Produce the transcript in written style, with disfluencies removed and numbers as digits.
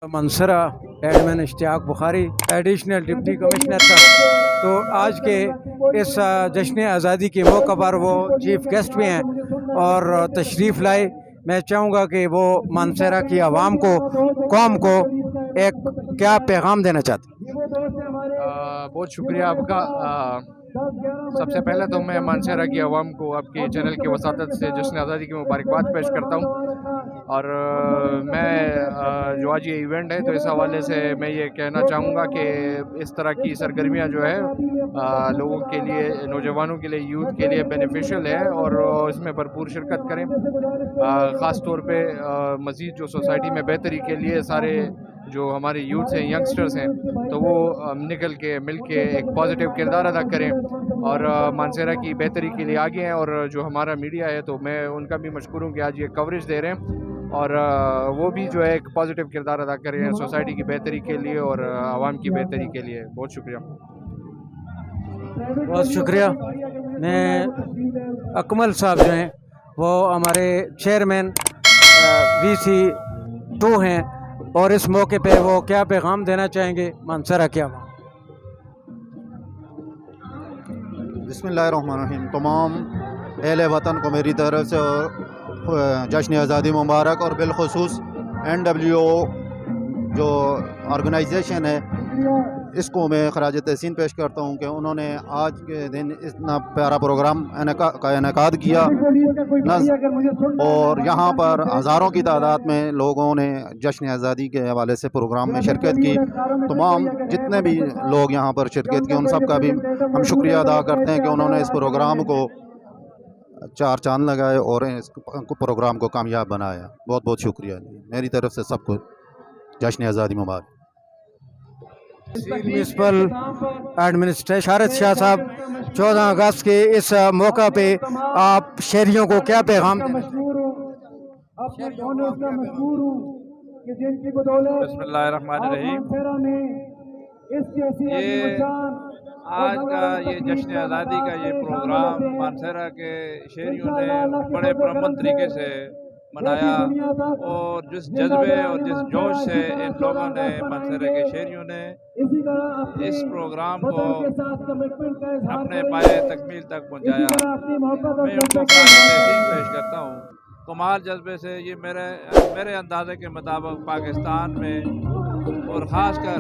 मंसरा admin Ishtiaq Bukhari additional deputy commissioner साहब। तो आज के इस जश्न आज़ादी के मौका पर वो चीफ गेस्ट भी हैं और तशरीफ़ लाए। मैं चाहूँगा कि वो मानसरा की आवाम को, कौम को एक क्या पैगाम देना चाहते हैं। बहुत शुक्रिया आपका। सबसे पहले तो मैं मानसरा की आवाम को आपके चैनल की वसातत से जश्न आज़ादी की मुबारकबाद पेश करता हूँ। और मैं जो आज ये इवेंट है तो इस हवाले से मैं ये कहना चाहूँगा कि इस तरह की सरगर्मियाँ जो है लोगों के लिए, नौजवानों के लिए, यूथ के लिए बेनिफिशियल है और इसमें भरपूर शिरकत करें। ख़ास तौर पे मज़ीद जो सोसाइटी में बेहतरी के लिए सारे जो हमारे यूथ हैं, यंगस्टर्स हैं, तो वो निकल के मिल के एक पॉजिटिव किरदार अदा करें और मानसरा की बेहतरी के लिए आगे हैं। और जो हमारा मीडिया है तो मैं उनका भी मशकूर हूँ कि आज ये कवरेज दे रहे हैं और वो भी जो है एक पॉजिटिव किरदार अदा कर रहे हैं सोसाइटी की बेहतरी के लिए और आवाम की बेहतरी के लिए। बहुत शुक्रिया। बहुत शुक्रिया। मैं अकमल साहब जो हैं वो हमारे चेयरमैन VC2 हैं और इस मौके पे वो क्या पैगाम देना चाहेंगे मानसरा के आवाम। बिस्मिल्लाहिर्रहमानिर्रहीम। तमाम अहले वतन को मेरी तरफ से और जश्न आज़ादी मुबारक। और बिलखुसूस NWO जो ऑर्गेनाइजेशन है इसको मैं खराज तहसीन पेश करता हूँ कि उन्होंने आज के दिन इतना प्यारा प्रोग्राम का इनेकाद किया और यहाँ पर हज़ारों की तादाद में लोगों ने जश्न आज़ादी के हवाले से प्रोग्राम में शिरकत की। तमाम जितने भी लोग यहाँ पर शिरकत की उन सब का भी हम शुक्रिया अदा करते हैं कि उन्होंने इस प्रोग्राम को चार चांद लगाए और इस प्रोग्राम को कामयाब बनाया। बहुत बहुत शुक्रिया मेरी तरफ से सबको। जश्न आज़ादी मुबारक। म्यूनसिपल एडमिनिस्ट्रेटर शारद शाह साहब, 14 अगस्त के इस मौका पे आप शहरियों को क्या पैगाम देना बिस्मिल्लाहिर्रहमानिर्रहीम। ये आज का ये जश्न आज़ादी का ये प्रोग्राम मानसरा के शहरियों ने बड़े पुरअमन तरीके से मनाया और जिस जज्बे और जिस जोश से इन लोगों ने, मानसरा के शहरियों ने इस प्रोग्राम को अपने पाए तकमील तक पहुंचाया, मैं उनको तहसीन पेश करता हूँ। कमाल जज्बे से ये मेरे अंदाजे के मुताबिक पाकिस्तान में और ख़ासकर